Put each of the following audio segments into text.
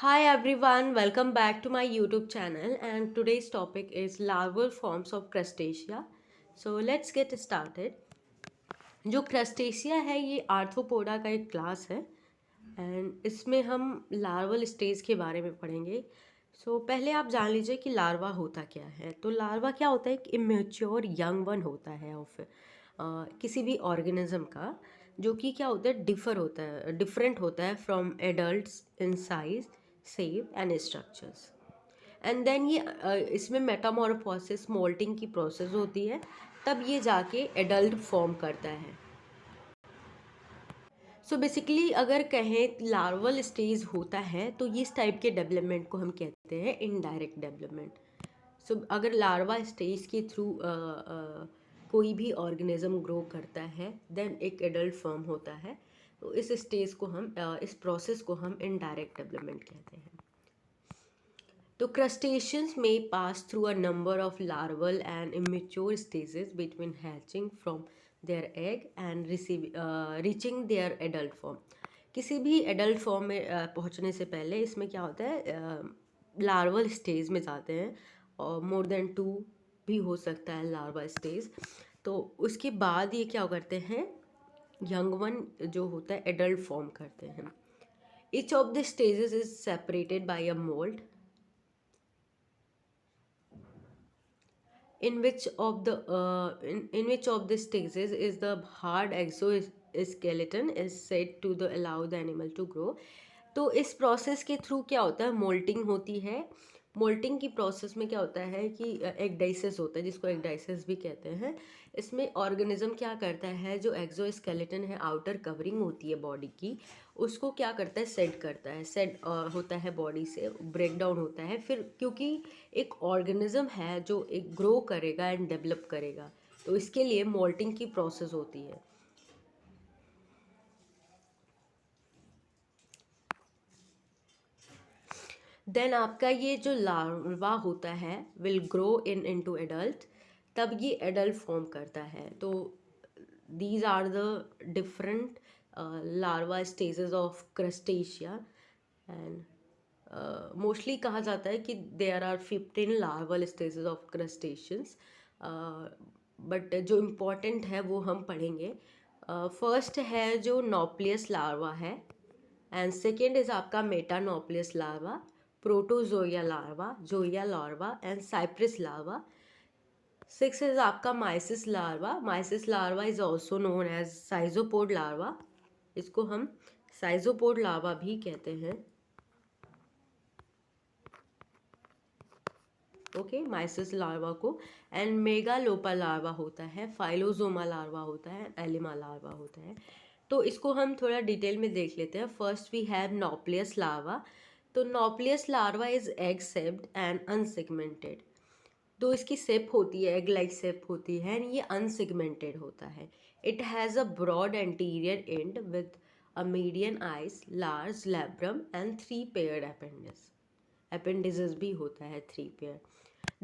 Hi everyone, welcome back to my YouTube channel and today's topic is larval forms of crustacea. So let's get started. जो crustacea है ये arthropoda का एक class है and इसमें हम लार्वल स्टेज के बारे में पढ़ेंगे। पहले आप जान लीजिए कि लार्वा होता क्या है। तो लार्वा क्या होता है, एक इमेच्योर यंग वन होता है ऑफ किसी भी ऑर्गेनिज्म का, जो कि क्या होता है, डिफरेंट होता है from adults in size, shape and structures. And then ये इसमें मेटामॉर्फोसिस मोल्टिंग की प्रोसेस होती है, तब ये जाके एडल्ट फॉर्म करता है। बेसिकली अगर कहें लार्वल स्टेज होता है तो इस टाइप के डेवलपमेंट को हम कहते हैं इनडायरेक्ट डेवलपमेंट। अगर लार्वा स्टेज के थ्रू कोई भी ऑर्गेनिज्म ग्रो करता है देन एक एडल्ट फॉर्म होता है, तो इस स्टेज को हम इस प्रोसेस को हम इनडायरेक्ट डेवलपमेंट कहते हैं। तो crustaceans may pass through a number of larval and immature stages between hatching from their egg and reaching their adult form। किसी भी एडल्ट फॉर्म में पहुंचने से पहले इसमें क्या होता है, लार्वल स्टेज में जाते हैं और मोर देन 2 भी हो सकता है लार्वा स्टेज। तो उसके बाद ये क्या करते हैं, यंग वन जो होता है एडल्ट फॉर्म करते हैं। Each of the stages is separated by a mold in which of the stages is the hard exoskeleton is said to the allow the animal to grow। तो इस process के through क्या होता है, moulting होती है। मोल्टिंग की process में क्या होता है कि एगडाइसिस होता है, जिसको एगडाइसिस भी कहते हैं। इसमें ऑर्गेनिज्म क्या करता है, जो एक्सोस्केलेटन है, आउटर कवरिंग होती है बॉडी की, उसको क्या करता है, सेट करता है। सेट होता है बॉडी से, ब्रेक डाउन होता है फिर, क्योंकि एक ऑर्गेनिज्म है जो एक ग्रो करेगा एंड डेवलप करेगा, तो इसके लिए मोल्टिंग की प्रोसेस होती है। देन आपका ये जो लार्वा होता है विल ग्रो इनटू एडल्ट, तब ये एडल्ट फॉर्म करता है। तो these are the different larva stages of crustacea and mostly कहा जाता है कि there are 15 larval stages of crustaceans, but जो इम्पोर्टेंट है वो हम पढ़ेंगे। फर्स्ट है जो नॉप्लियस लार्वा है, एंड सेकेंड इज आपका metanauplius larva, protozoea larva, zoea larva and cypris larva. Six is आपका mysis larva. Mysis larva is also known as schizopod larva, इसको हम साइजोपोड लार्वा भी कहते हैं। ओके, माइसिस लार्वा को। एंड मेगालोपा लार्वा होता है, फाइलोजोमा लार्वा होता है, एलिमा लार्वा होता है। तो इसको हम थोड़ा डिटेल में देख लेते हैं। First we have nauplius larva. तो nauplius larva is egg shaped and unsegmented. तो इसकी शेप होती है, एग लाइक शेप होती है, एंड ये अनसेगमेंटेड होता है। It has a broad anterior end with a median eyes, large labrum and 3 paired appendages भी होता है 3 pair.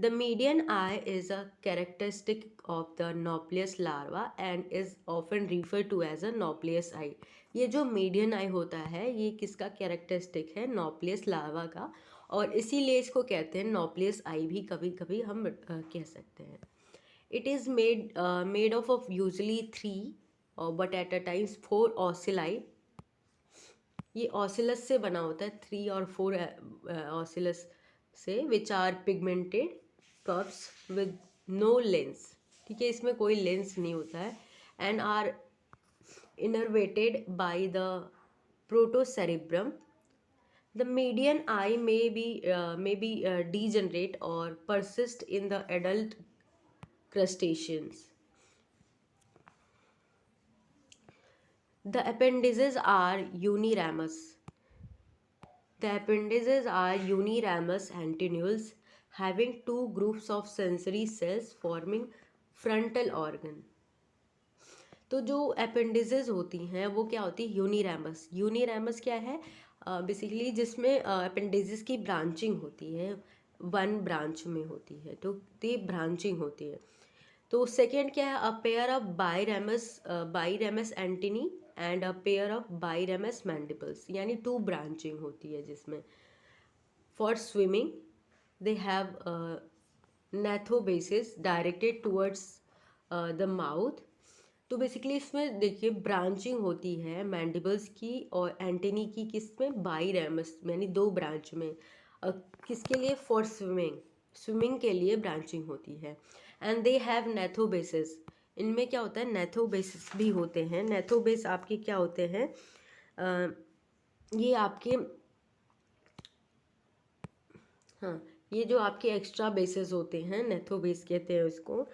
The median eye is a characteristic of the Nauplius larva and is often referred to as a Nauplius eye। ये जो median eye होता है ये किसका characteristic है, Nauplius larva का, और इसीलिए इसको कहते हैं Nauplius eye भी कभी कभी हम कह सकते हैं। It is made of usually 3 but at a times 4 ocelli। ये ऑसिलस से बना होता है, 3 और 4 ऑसिलस से, which are pigmented cups with no lens. ठीक है, इसमें कोई लेंस नहीं होता है। And are innervated by the protocerebrum. The median eye may be degenerate or persist in the adult crustaceans। The appendices are uniramous। The appendices are uniramous antennules having 2 groups of sensory cells forming frontal organ। तो जो appendices होती हैं वो क्या होती है, यूनिरामस। यूनिरामस क्या है, बेसिकली जिसमें appendices की ब्रांचिंग होती है, 1 ब्रांच में होती है, तो ये ब्रांचिंग होती है। तो सेकेंड क्या है, a pair of biramous antennae and a pair of biramous mandibles, यानी 2 ब्रांचिंग होती है जिसमें। For swimming they have नेथोबेसिस directed towards the mouth. तो बेसिकली इसमें देखिए ब्रांचिंग होती है मैंडिबल्स की और एंटेनी की, किसमें, बाईरेमस, यानी दो ब्रांच में। किसके लिए, फॉर स्विमिंग, स्विमिंग के लिए ब्रांचिंग होती है। एंड दे हैव नेथोबेसिस, इनमें क्या होता है, नेथोबेसिस भी होते हैं। नेथोबेस आपके क्या होते हैं, ये आपके, हाँ, ये जो आपके एक्स्ट्रा बेसिस होते हैं, नेथोबेस कहते हैं उसको।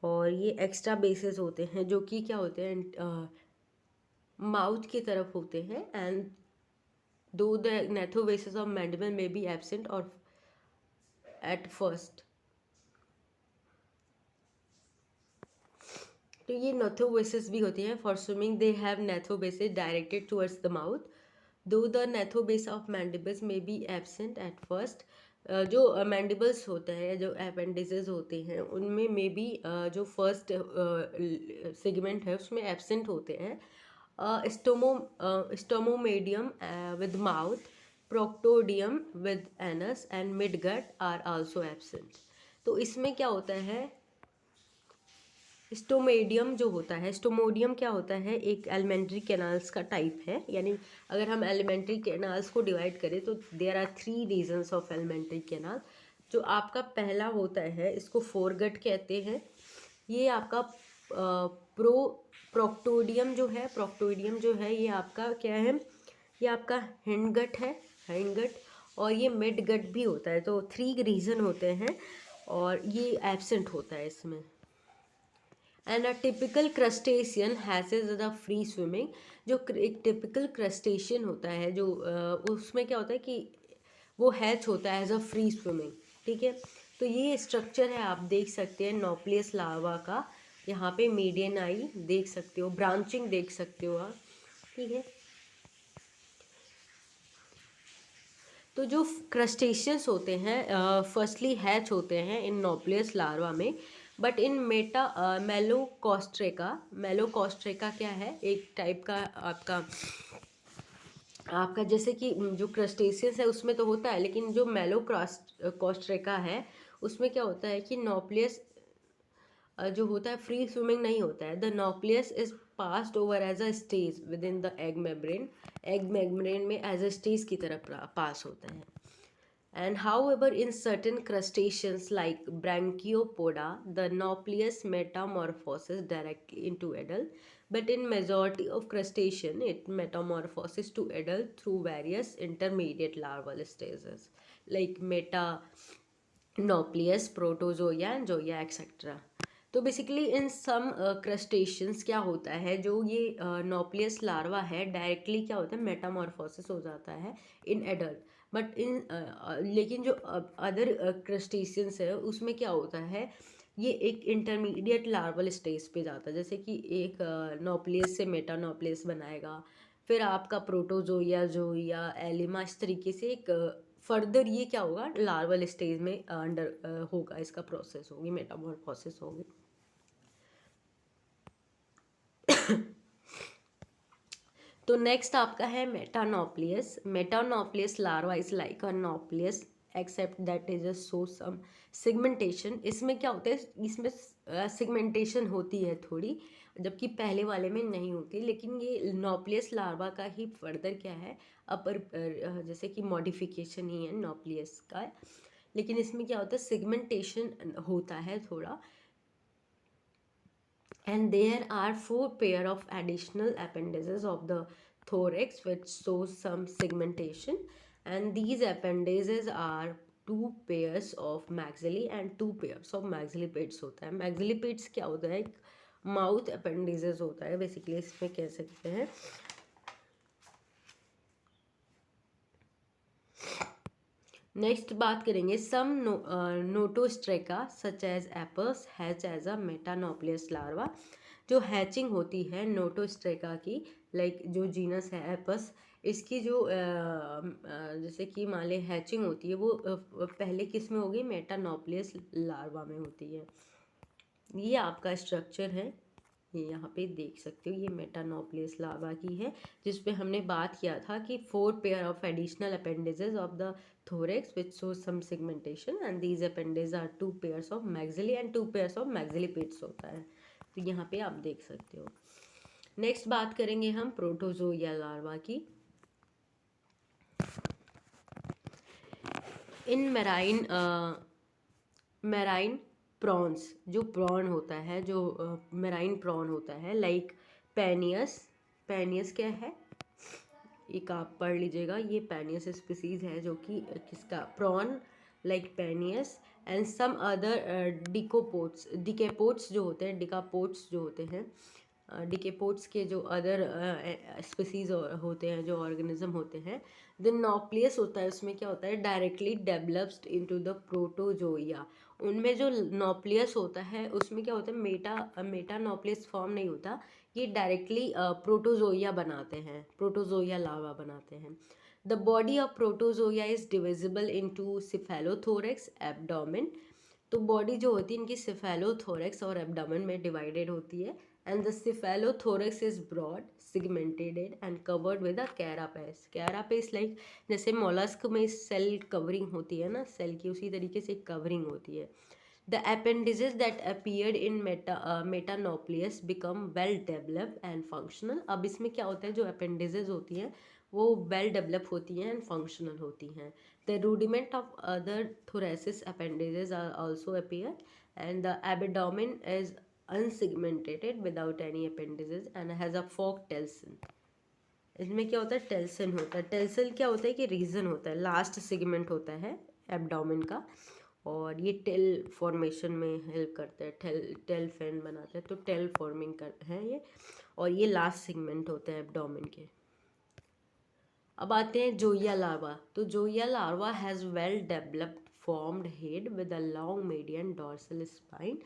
और ये एक्स्ट्रा बेसिस होते हैं जो कि क्या होते हैं, माउथ की तरफ होते हैं। And though the gnathobasis of mandible may be absent or at first. तो ये नेथोबेसिस भी होती है। For swimming they have नेथोबेसिस directed towards the mouth, though the gnathobase of mandibles may be absent at first. जो mandibles होते हैं, जो appendices होते हैं, उनमें मे बी जो फर्स्ट सेगमेंट है उसमें एब्सेंट होते हैं। स्टोमोमेडियम with mouth, proctodium with anus and midgut are also absent। तो इसमें क्या होता है, स्टोमेडियम जो होता है, स्टोमोडियम क्या होता है, एक एलिमेंट्री कैनाल्स का टाइप है। यानी अगर हम एलिमेंट्री कैनाल्स को डिवाइड करें तो there are 3 regions of alimentary canal. जो आपका पहला होता है इसको फोरगट कहते हैं। ये आपका प्रो प्रोक्टोडियम जो है, प्रोक्टोडियम जो है ये आपका क्या है, ये आपका हिंडगट है, हिंडगट। और ये मिडगट भी होता है। तो 3 रीजन होते हैं और ये एब्सेंट होता है इसमें। And a typical crustacean has the free swimming. जो एक टिपिकल क्रस्टेशियन होता है, जो उसमें क्या होता है कि वो हैच होता है एज अ फ्री स्विमिंग। ठीक है, तो ये स्ट्रक्चर है, आप देख सकते हैं नॉप्लियस लार्वा का। यहाँ पे मीडियन आई देख सकते हो, ब्रांचिंग देख सकते हो आप। ठीक है, तो जो क्रस्टेशियंस होते हैं फर्स्टली हैच होते हैं इन नॉप्लियस लार्वा में। बट इन मेलोकॉस्ट्रेका, मेलोकॉस्ट्रेका क्या है, एक टाइप का आपका आपका जैसे कि जो क्रस्टेशियंस है उसमें तो होता है, लेकिन जो मेलोकॉस्ट्रेका है उसमें क्या होता है कि नॉप्लियस जो होता है फ्री स्विमिंग नहीं होता है। The nauplius is passed over as a stage within the egg membrane, egg membrane में एज अ स्टेज की तरह पास होता है। And however, in certain crustaceans like Brachiopoda, the nauplius metamorphoses directly into adult. But in majority of crustacean, it metamorphoses to adult through various intermediate larval stages like Metanauplius, Protozoa, and Zoea, etc. तो basically इन सम crustaceans क्या होता है, जो ये नॉप्लियस larva है directly क्या होता है, मेटामॉर्फोसिस हो जाता है इन एडल्ट। बट इन लेकिन जो अदर क्रस्टेशियंस है उसमें क्या होता है, ये एक इंटरमीडिएट लार्वल स्टेज पे जाता है। जैसे कि एक नॉप्लियस से मेटानॉप्लियस बनाएगा, फिर आपका प्रोटोजोया, जोया, एलिमा, इस तरीके से एक फर्दर ये क्या होगा, लार्वल स्टेज में अंडर होगा, इसका प्रोसेस होगी, मेटामॉर्फोसिस होगी। तो नेक्स्ट आपका है metanauplius. Metanauplius larva is like a nauplius except that is also some segmentation. इसमें क्या होता है, इसमें सिगमेंटेशन होती है थोड़ी, जबकि पहले वाले में नहीं होती। लेकिन ये नॉप्लियस लार्वा का ही फर्दर क्या है, अपर जैसे कि मॉडिफिकेशन ही है नॉप्लियस का। लेकिन इसमें क्या होता है, सिगमेंटेशन होता है थोड़ा। And there are 4 pair of additional appendages of the thorax which shows some segmentation, and these appendages are 2 pairs of maxillae and 2 pairs of maxillipedes होता है। maxillipedes क्या होता है, एक माउथ appendages होता है बेसिकली, इसमें कह सकते हैं। नेक्स्ट बात करेंगे some notostraca such as apples hatch as a metanauplius larva. जो हैचिंग होती है नोटोस्ट्रेका की, लाइक जो जीनस है एपस, इसकी जो जैसे कि मान लें हैचिंग होती है वो पहले किस में होगी, मेटानॉप्लियस लार्वा में होती है। ये आपका स्ट्रक्चर है। ये यहाँ पे देख सकते हो, ये मेटानोप्लियस लार्वा की है, जिस पे हमने बात किया था कि 4 pair of additional appendages of the thorax which shows some segmentation and these appendages are 2 pairs of maxilla and 2 pairs of maxillipeds होता है। तो यहाँ पे आप देख सकते हो। नेक्स्ट बात करेंगे हम प्रोटोजोया लार्वा की। इन मैराइन प्रॉन्स, जो प्रॉन होता है, जो मैराइन प्रॉन होता है, लाइक पैनियस। पैनियस क्या है, एक आप पढ़ लीजिएगा, ये पैनियस स्पीसीज है जो कि किसका, prawn like Penaeus and some other decapods जो होते हैं, डिकापोड्स जो होते हैं, डिकेपोड्स के जो अदर स्पीसीज होते हैं, जो ऑर्गेनिज्म होते हैं। द नॉप्लियस होता है, उसमें क्या होता है, डायरेक्टली डेवलप्ड इनटू द प्रोटोजोइया। उनमें जो नॉप्लियस होता है उसमें क्या होता है, मेटा नॉप्लियस फॉर्म नहीं होता, ये डायरेक्टली प्रोटोजोइया बनाते हैं, प्रोटोजोइया लार्वा बनाते हैं। The body of protozoea is divisible into cephalothorax, abdomen. तो बॉडी जो होती है इनकी सिफेलोथोरैक्स और एब्डोमेन में डिवाइडेड होती है। And the cephalothorax is broad, segmented and covered with a carapace. Carapace like जैसे मोलस्क में सेल कवरिंग होती है ना, सेल की उसी तरीके से कवरिंग होती है। The appendages that appeared in मेटानोप्लियस become well developed and functional। अब इसमें क्या होता है, जो appendages होती हैं वो well developed होती हैं and functional होती हैं। The rudiment of other thoracic appendages are also appear and the abdomen is unsegmented without any appendages and has a forked telson। इसमें क्या होता है, टेल्सन होता है। टेल्सन क्या होता है कि रीजन होता है, लास्ट सेगमेंट होता है एब्डोमेन का, और ये टेल फॉर्मेशन में हेल्प करता है, टेल फैन बनाता है, तो टेल फॉर्मिंग कर है ये, और ये लास्ट सेगमेंट होता है एब्डोमेन के। अब आते हैं जोइया लार्वा। तो zoea larva has well developed formed head with a long median dorsal spine,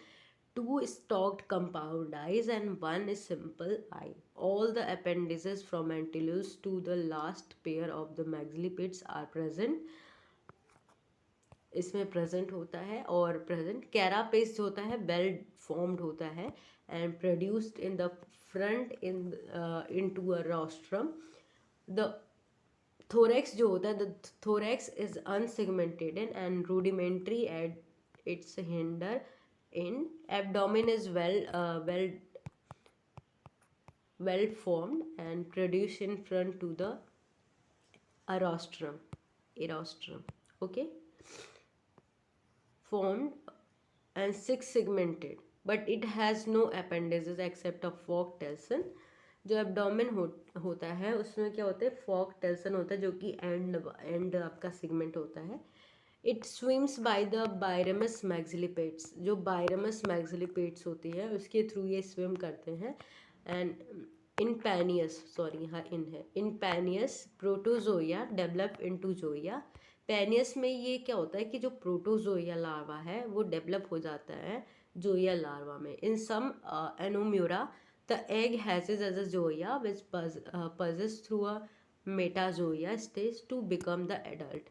two stalked compound eyes and one simple eye. All the appendages from antelus to the last pair of the maxillipeds are present। इसमें present होता है, और present carapace जो होता है well formed होता है and produced in the front into a rostrum. The thorax जो होता है, the thorax is unsegmented and rudimentary at its hinder end। Abdomen is well formed and produced in front to the erostrum, okay, formed and six segmented, but it has no appendages except a forked telson। जो abdomen होता है उसमें क्या होता है, Fock telson होता है, जो कि एंड आपका सेगमेंट होता है। इट स्विम्स बाय द बायरमस मैक्सिलिपेड्स, जो बायरमस मैक्सिलिपेड्स होती है उसके थ्रू ये स्विम करते हैं। एंड इन पैनियस, सॉरी यहाँ इन है, इन पैनियस प्रोटोजोइया डेवलप इनटू जोइया। पैनियस में ये क्या होता है कि जो प्रोटोजोइया लार्वा है वो डेवलप हो जाता है जोइया लार्वा में। इन सम एनोम्यूरा the egg hatches as a zoea which passes through a metazoea stage to become the adult।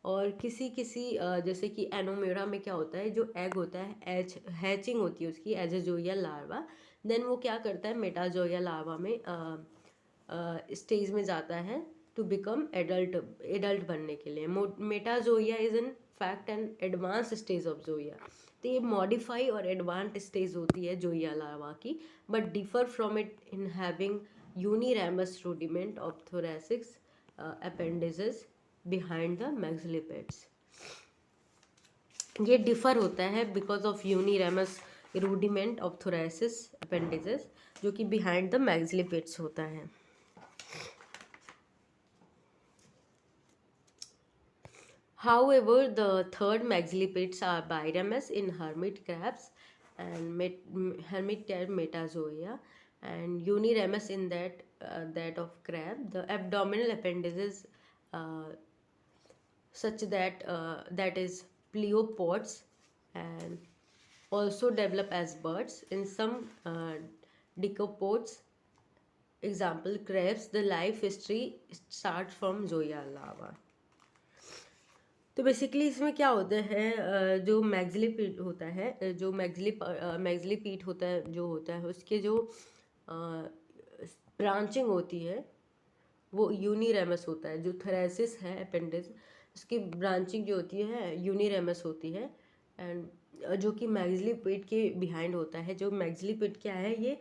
और किसी किसी जैसे कि एनोमेरा में क्या होता है, जो एग होता है हैचिंग होती है उसकी एज ए जोइया लार्वा, देन वो क्या करता है मेटाजोइया लार्वा में स्टेज में जाता है टू बिकम एडल्ट बनने के लिए। Metazoea is in fact an advance stage of zoea. तो ये मॉडिफाई और एडवांस स्टेज होती है जोइया लार्वा की, but differ from it in having uniramous rudiment of thoracic appendages behind the maxillipeds। ये डिफर होता है because of uniramous rudiment of thoracic appendages, जो कि बिहाइंड द मैक्सिलिपेड्स होता है। However, the third maxillipeds are biramous in hermit crabs and hermit crab metazoea, and uniramous in that of crab. The abdominal appendages such that is pleopods and also develop as birds. In some decapods, example crabs, the life history starts from zoea larva। तो basically इसमें क्या होता है, जो maxillae पीट होता है, जो मैग्जिली पीट होता है, जो होता है उसके जो ब्रांचिंग होती है वो यूनिरेमस होता है। जो थोरेसिस है अपेंडिक्स, उसकी ब्रांचिंग जो होती है यूनिरेमस होती है। एंड जो कि मैग्जिली पेट के बिहाइंड होता है। जो मैग्जिली पेट क्या है, ये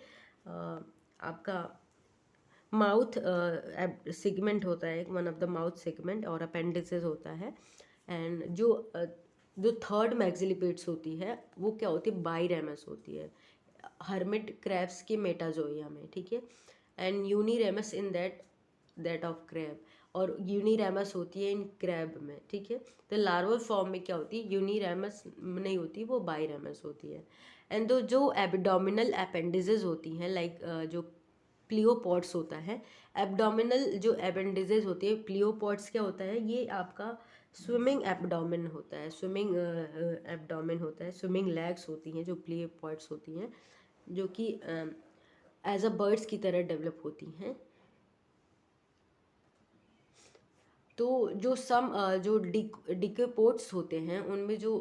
आपका माउथ सेगमेंट होता है, one of the mouth segment, और अपेंडिसेस होता है। एंड जो थर्ड मैग्जिली पेट्स होती है वो क्या होती है, बाईरेमस होती है, हर्मिट क्रैब्स के मेटाजोइया में, ठीक है। And uniramous in that of crab, और यूनिरेमस होती है इन क्रैब में, ठीक है। तो लार्वल फॉर्म में क्या होती है, यूनिरेमस नहीं होती, वो बाईरेमस होती है। एंड जो एब्डोमिनल अपेंडिसेस होती हैं, लाइक जो प्लियोपॉड्स होता है, एब्डोमिनल जो अपेंडिसेस होती है, प्लियोपॉड्स क्या होता है, ये आपका स्विमिंग एब्डोमेन होता है, स्विमिंग एब्डोमेन होता है, स्विमिंग लेग्स होती हैं जो प्लियोपॉड्स होती हैं, जो कि एज अ बर्ड्स की तरह डेवलप होती हैं। तो जो जो डिकोपोड्स होते हैं उनमें जो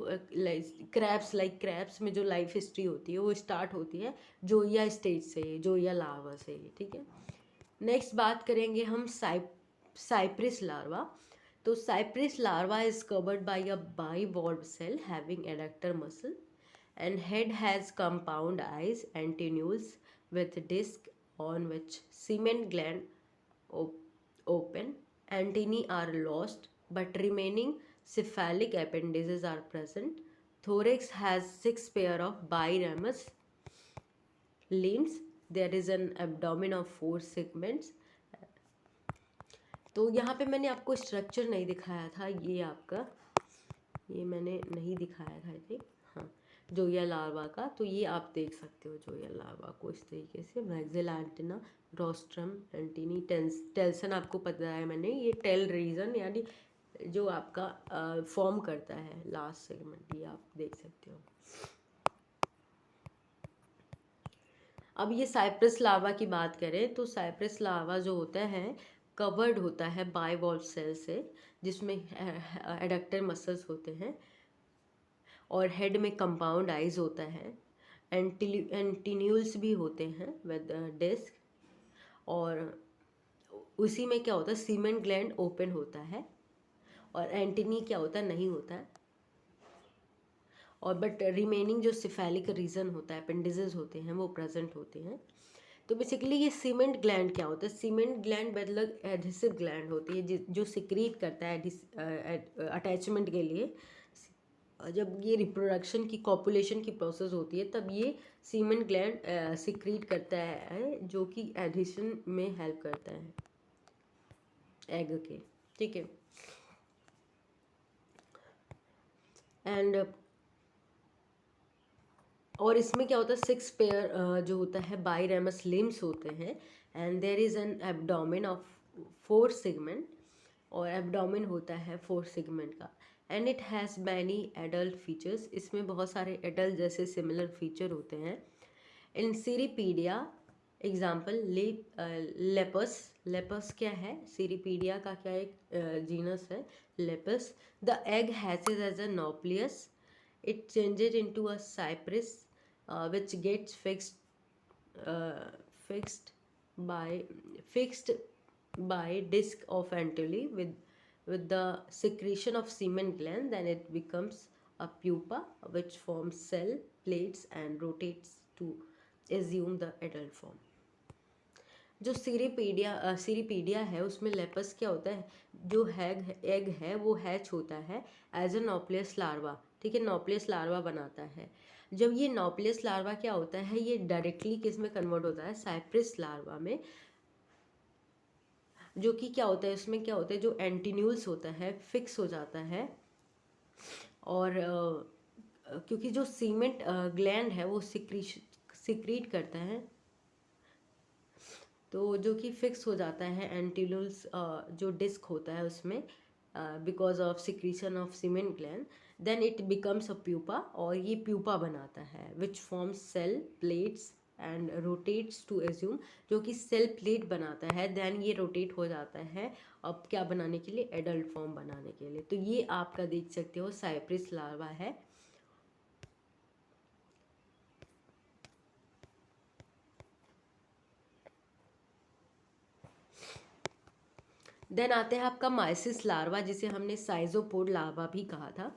क्रैब्स में जो लाइफ हिस्ट्री होती है वो स्टार्ट होती है जोइया स्टेज से, जोइया लार्वा से, ठीक है। नेक्स्ट बात करेंगे हम साइप्रिस लार्वा। तो cypris larva is covered by a bivalve shell having adductor muscle, and head has compound eyes and tenules with disc on which semen gland open. Antennae are lost, but remaining cephalic appendages are present. Thorax has 6 pair of biramous limbs. There is an abdomen of 4 segments. तो यहाँ पे मैंने आपको structure नहीं दिखाया था, ये आपका, ये मैंने नहीं दिखाया था, आई थिंक, हाँ, जोया लार्वा का। तो ये आप देख सकते हो जोया लार्वा को इस तरीके से, maxilla antenna, rostrum, antennae, telson आपको पता है मैंने, ये टेल रीजन यानी जो आपका फॉर्म करता है लास्ट सेगमेंट, ये आप देख सकते हो। अब ये साइप्रस लार्वा की बात करें तो साइप्रस लार्वा जो होता है कवर्ड होता है बाइवॉल्व सेल से, जिसमें एडक्टर मसल्स होते हैं और हेड में कंपाउंड आइज होता है, एंटीन्यूल्स भी होते हैं विद डिस्क, और उसी में क्या होता है, सीमेन ग्लैंड ओपन होता है, और एंटीनी क्या होता है, नहीं होता है, और बट रिमेनिंग जो सिफेलिक रीजन होता है, अपेंडिसेस होते हैं, वो प्रेजेंट होते हैं। तो बेसिकली ये सीमेंट ग्लैंड क्या होता है, सीमेंट ग्लैंड मतलब एडहेसिव ग्लैंड होती है जो सिक्रीट करता है अटैचमेंट के लिए। जब ये रिप्रोडक्शन की कॉपुलेशन की प्रोसेस होती है तब ये सीमेंट ग्लैंड सिक्रीट करता है, जो कि एडिशन में हेल्प करता है एग के, ठीक है। एंड और इसमें क्या होता है, 6 पेयर जो होता है बाईरेमस लिम्स होते हैं, and there is an abdomen of 4 segment, और एब्डोमेन होता है 4 सेगमेंट का। And it has many adult features, इसमें बहुत सारे एडल्ट जैसे सिमिलर फीचर होते हैं। In cirripedia example Lepas, Lepas क्या है, सीरीपीडिया का क्या एक जीनस है Lepas. The egg hatches as a nauplius, it changes into a cypress which gets fixed by fixed by disc of antennae with the secretion of semen gland. Then it becomes a pupa which forms cell plates and rotates to assume the adult form. जो सीरीपीडिया है उसमें Lepus क्या होता है, जो egg है वो hatch होता है एज अ नॉप्लियस लार्वा, ठीक है, नॉप्लियस लार्वा बनाता है। जब ये नॉप्लियस लार्वा क्या होता है, ये डायरेक्टली किस में कन्वर्ट होता है, साइप्रस लार्वा में, जो कि क्या होता है, उसमें क्या होता है, जो एंटीन्यूल्स होता है फिक्स हो जाता है, और क्योंकि जो सीमेंट ग्लैंड है वो सिक्रीट करता है, तो जो कि फिक्स हो जाता है एंटीन्यूल्स जो डिस्क होता है उसमें, because of secretion of cement gland. Then it becomes a pupa, और ये प्यूपा बनाता है which forms cell plates and rotates to assume, जो कि सेल प्लेट बनाता है, देन ये रोटेट हो जाता है अब क्या बनाने के लिए, एडल्ट फॉर्म बनाने के लिए। तो ये आपका देख सकते हो साइप्रिस लार्वा है। देन आते हैं आपका माइसिस लार्वा, जिसे हमने साइजोपोड लार्वा भी कहा था।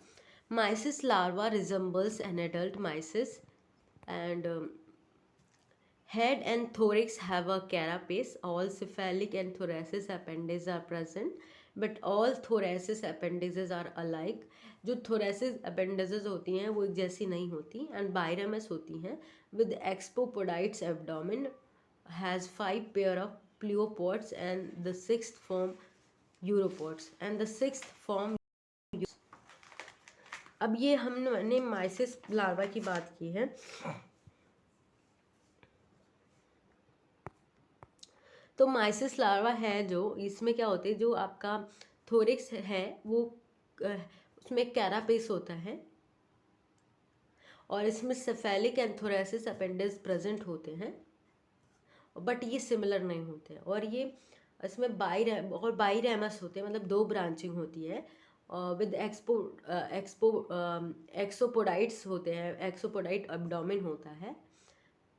माइसिस larva resembles an adult माइसिस and head and thorax have a carapace. All cephalic and thoracic appendages are present, but all thoracic appendages are alike. जो thoracic appendages होती हैं वो एक जैसी नहीं होती and biramous होती हैं with exopodites abdomen, has 5 pair of pleopods and the sixth form uropods and the sixth form। अब ये हमने माइसिस लार्वा की बात की है। तो माइसिस लार्वा है जो, इसमें क्या होते हैं, जो आपका थोरिक्स है वो उसमें कैरापेस होता है और इसमें cephalic and thoracic appendix present होते हैं, बट ये सिमिलर नहीं होते और ये इसमें बाईरेमस होते हैं, मतलब 2 ब्रांचिंग होती है विद एक्सोपोडाइट्स होते हैं, एक्सोपोडाइट एब्डोमेन होता है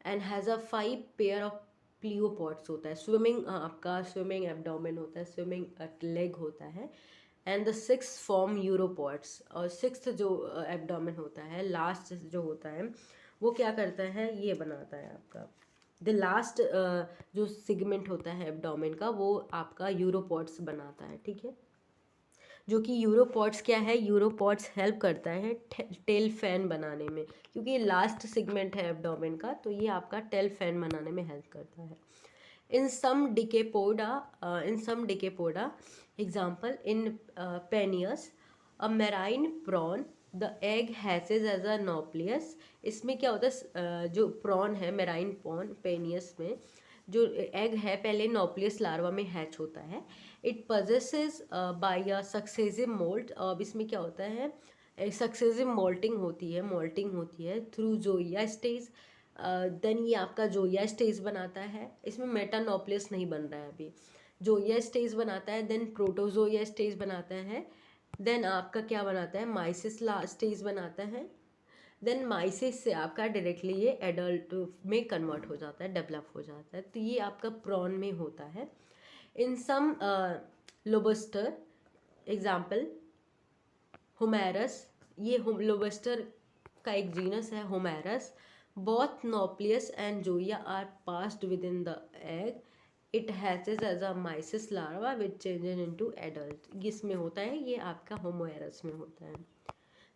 and has a 5 pair of pleopods होता है, स्विमिंग आपका स्विमिंग एब्डोमेन होता है, स्विमिंग लेग होता है एंड द 6th फॉर्म यूरोपॉड्स। और 6th जो एब्डोमेन होता है, लास्ट जो होता है वो क्या करता है, ये बनाता है आपका द लास्ट जो सिगमेंट होता है एब्डोमेन का वो आपका यूरोपॉड्स बनाता है, ठीक है। जो कि यूरोपॉड्स क्या है, यूरोपॉड्स हेल्प करता है टेल फैन बनाने में, क्योंकि ये लास्ट सेगमेंट है एब्डोमेन का, तो ये आपका टेल फैन बनाने में हेल्प करता है। In some decapoda example in Penaeus a marine prawn the egg hatches as a nauplius. इसमें क्या होता है, जो प्रॉन है मेराइन प्रॉन पेनियस में जो एग है पहले नॉप्लियस लार्वा में हैच होता है। It possesses by a successive moult. अब इसमें क्या होता है, सक्सेसिव मोल्टिंग होती है थ्रू जोइया स्टेज। देन ये आपका जोइया स्टेज बनाता है, इसमें मेटानोप्लियस नहीं बन रहा है अभी, जोइया स्टेज बनाता है, देन प्रोटोजोइया स्टेज बनाता है, देन आपका क्या बनाता है, माइसिस स्टेज बनाता है, देन माइसिस से आपका डायरेक्टली ये एडल्ट में कन्वर्ट हो जाता है, डेवलप हो जाता है। तो ये आपका प्रॉन में होता है। इन सम लोबस्टर एग्जाम्पल होमेरस, ये लोबस्टर का एक जीनस है Homarus. Both nauplius and zoea are passed within the egg. It hatches as a mysis larva which changes into adult. इसमें होता है, ये आपका होमेरस में होता है।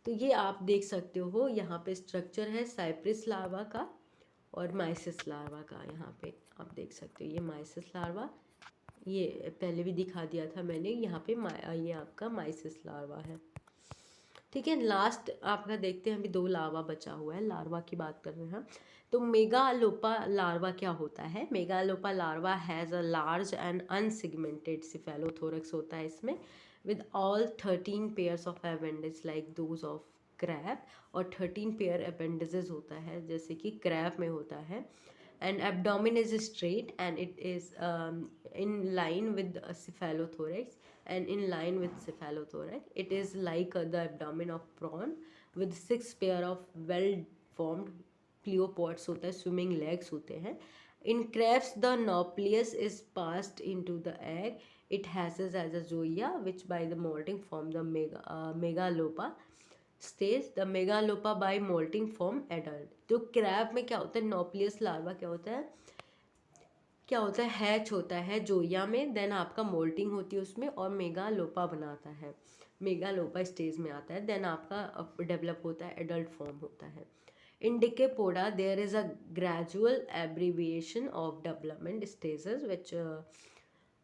तो ये आप देख सकते हो यहाँ पे स्ट्रक्चर है साइप्रिस लार्वा का और माइसिस लार्वा का। यहाँ पे आप देख सकते हो ये माइसिस लार्वा, ये पहले भी दिखा दिया था मैंने, यहाँ पे ये आपका माइसिस लार्वा है, ठीक है। लास्ट आपका देखते हैं, अभी 2 लार्वा बचा हुआ है, लार्वा की बात कर रहे हैं। तो मेगालोपा लार्वा क्या होता है, megalopa larva has a large and unsegmented cephalothorax होता है इसमें, with all 13 pairs of appendages like those of crab, और 13 पेयर appendages होता है जैसे कि क्रैब में होता है। and abdomen is straight and it is in line with cephalothorax, and in line with cephalothorax it is like the abdomen of prawn with 6 pair of well formed pleopods होता है, swimming legs होते हैं। in crabs the nucleus is passed into the egg, it has as a zoea which by the molting form the megalopa stage. The megalopa by moulting form adult. तो crab में क्या होता है, नोप्लियस larva क्या होता है हैच होता है जोया में, देन आपका मोल्टिंग होती है उसमें और मेगालोपा बनाता है, मेगालोपा स्टेज में आता है, देन आपका डेवलप होता है, एडल्ट फॉर्म होता है। In decapoda there is a gradual abbreviation of development stages which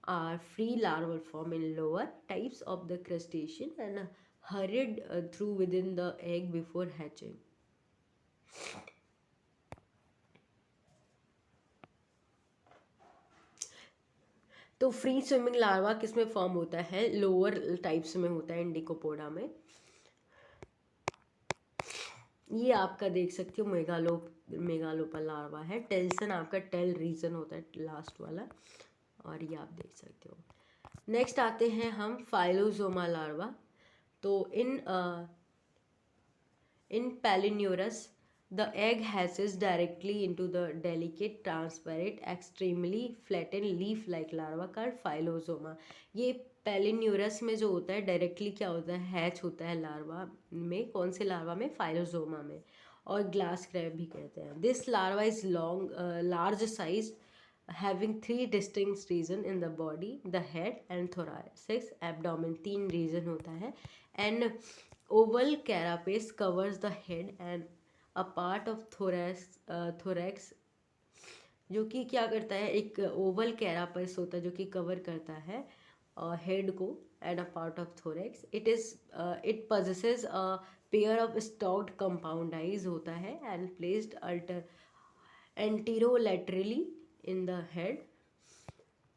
are free larval form in lower types of the crustacean and hurried through within the egg before hatching. तो free swimming larva किस में form होता है, lower types में होता है इंडिकोपोडा में। ये आपका देख सकते हो मेगालोपा लार्वा है। टेल्सन आपका टेल रीजन होता है लास्ट वाला, और ये आप देख सकते हो। नेक्स्ट आते हैं हम फाइलोजोमा लार्वा। तो in Palinurus, the egg hatches directly into the delicate, transparent, extremely flattened leaf-like larva called phylloxoma. ये पेलिन्यूरस में जो होता है डायरेक्टली क्या होता है, हैच होता है लार्वा में। कौन से लार्वा में? फाइलोजोमा में। और ग्लास क्रैब भी कहते हैं। This larva is long large size, having three distinct region in the body, the head and thoracic abdomen, तीन रीजन होता है। and oval carapace covers the head and a part of thorax जो कि क्या करता है, एक ओवल कैरापस होता है जो कि कवर करता है हेड को, and a part of thorax. It possesses a pair of stocked compound eyes होता है, and placed alter anterolaterally in the head.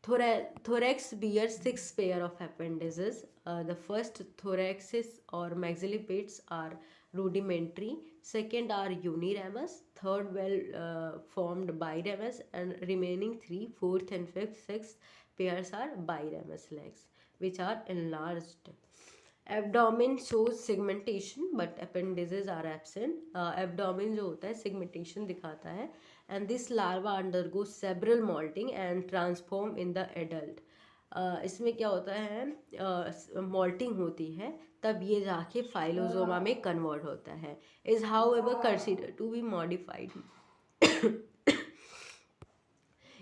Thorax bears 6 pair of appendages. The first thoraxis or maxillipeds are rudimentary. Second are uniramous. Third well formed biramous, and remaining three, fourth and fifth, sixth pairs are biramous legs, which are enlarged. Abdomen shows segmentation but appendages are absent. Abdomen जो होता है segmentation दिखाता है, and this larva undergoes several molting and transform in the adult. इसमें क्या होता है, moulting होती है, तब ये जाके फाइलोजोमा में कन्वर्ट होता है। Is however consider to be modified.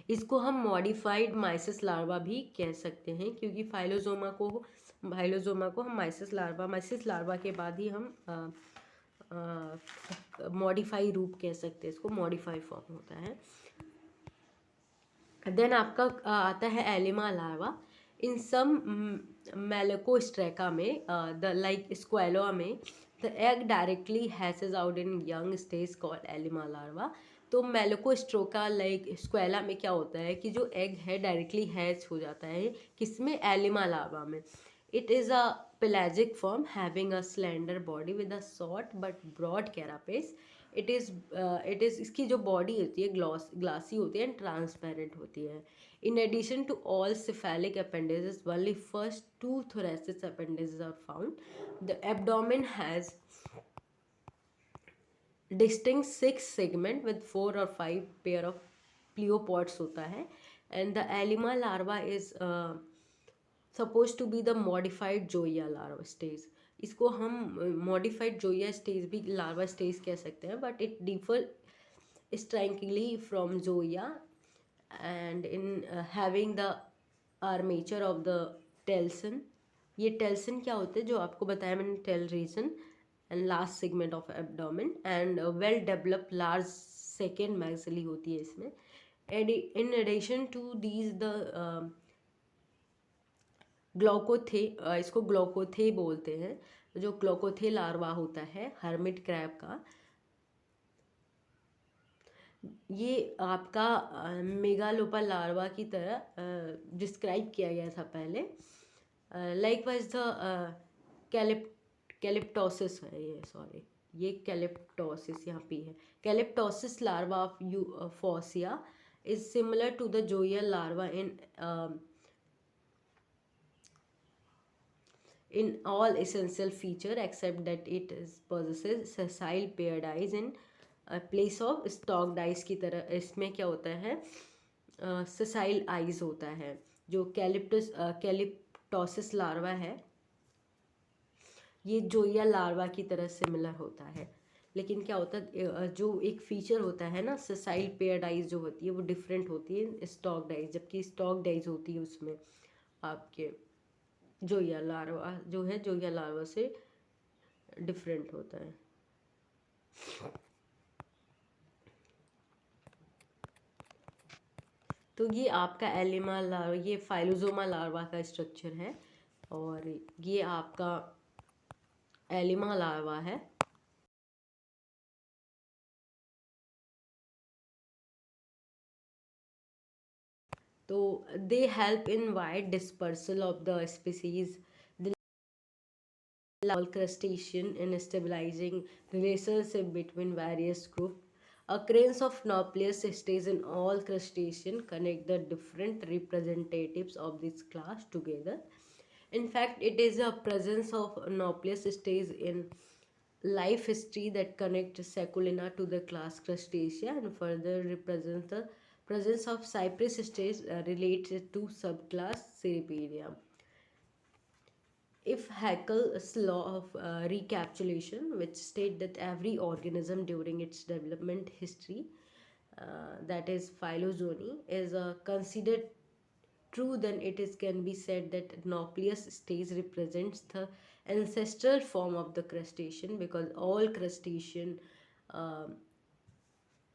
इसको हम मॉडिफाइड माइसिस लार्वा भी कह सकते हैं, क्योंकि फाइलोजोमा को हम माइसिस लार्वा के बाद ही हम मॉडिफाई रूप कह सकते हैं, इसको मॉडिफाई फॉर्म होता है। देन आपका आता है एलिमा लार्वा। इन सम मेलेकोस्ट्रेका में, द लाइक स्क्वेलोआ में, the egg directly hatches out in young stage called alima larva. तो मेलेकोस्ट्रोका लाइक स्क्वेला में क्या होता है कि जो एग है डायरेक्टली हैच हो जाता है, किसमें? एलिमा लार्वा में। It is a pelagic form having a slender body with a short but broad carapace. It is इसकी जो बॉडी होती है ग्लासी होती है एंड ट्रांसपेरेंट होती है। In addition to all cephalic appendages, only first two thoracic appendages are found. The abdomen has distinct 6 segment with 4 or 5 pair of pleopods होता है, and the Elima larva is supposed to be the modified Joya larva stage. इसको हम modified Joya stage भी larva stage कह सकते हैं, but it differ strikingly from Joya and in having the armature of the telson. ये telson क्या होते हैं, जो आपको बताया मैंने, tail region and last segment of abdomen, and well develop large second maxillae होती है इसमें। In addition to these the glaucothoe, इसको ग्लोकोथे बोलते हैं, जो ग्लोकोथे लार्वा होता है हर्मिट क्रैब का, ये आपका मेगालोपा लार्वा की तरह डिस्क्राइब किया गया था पहले। लाइक वाइज द कैलिप्टोसिस है ये, सॉरी, ये कैलिप्टोसिस यहाँ पे है। Calyptopis larva of euphausia is similar to the zoeal larva in all essential feature except that it is possesses sessile paired eyes in place of stalked eyes की तरह। इसमें क्या होता है, sessile eyes होता है। जो कैलिप्टोसिस लार्वा है ये जोया लार्वा की तरह सिमिलर होता है, लेकिन क्या होता है, जो एक फीचर होता है ना, sessile paired eyes जो होती है वो डिफरेंट होती है स्टॉक्ड आइज, जबकि स्टॉक्ड आइज होती है उसमें आपके जोया लार्वा जो है, जोया लार्वा से डिफरेंट होता है। तो ये आपका एलिमा लार्वा, ये फाइलोजोमा लार्वा का स्ट्रक्चर है, और ये आपका एलिमा लार्वा है। तो they help in wide dispersal of the species. all crustacean in stabilizing relationship between various groups. Occurrence of Nauplius stage in all crustacean connect the different representatives of this class together. In fact, it is a presence of Nauplius stage in life history that connect Seculina to the class Crustacea and further represents the presence of Cypress stage related to subclass Cirripedia. If Haeckel's law of recapitulation, which state that every organism during its development history, that is phylogeny, is considered true, then it is can be said that Nauplius stage represents the ancestral form of the crustacean, because all crustacean uh,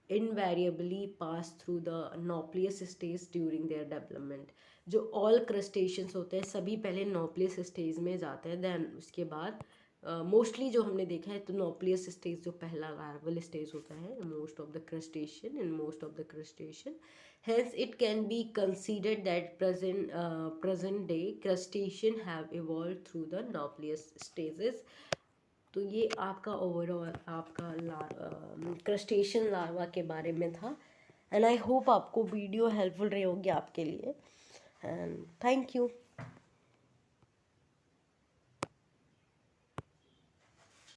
invariably pass through the nauplius stage during their development. जो all crustaceans होते हैं सभी पहले nauplius stage में जाते हैं, then उसके बाद मोस्टली जो हमने देखा है तो nauplius stage जो पहला larval stage होता है most of the crustacean in most of the crustacean. Hence it can be considered that present day crustacean have evolved through the nauplius stages. तो ये आपका ओवरऑल आपका क्रस्टेशियन लार्वा के बारे में था, एंड आई होप आपको वीडियो हेल्पफुल रही होगी आपके लिए, एंड थैंक यू।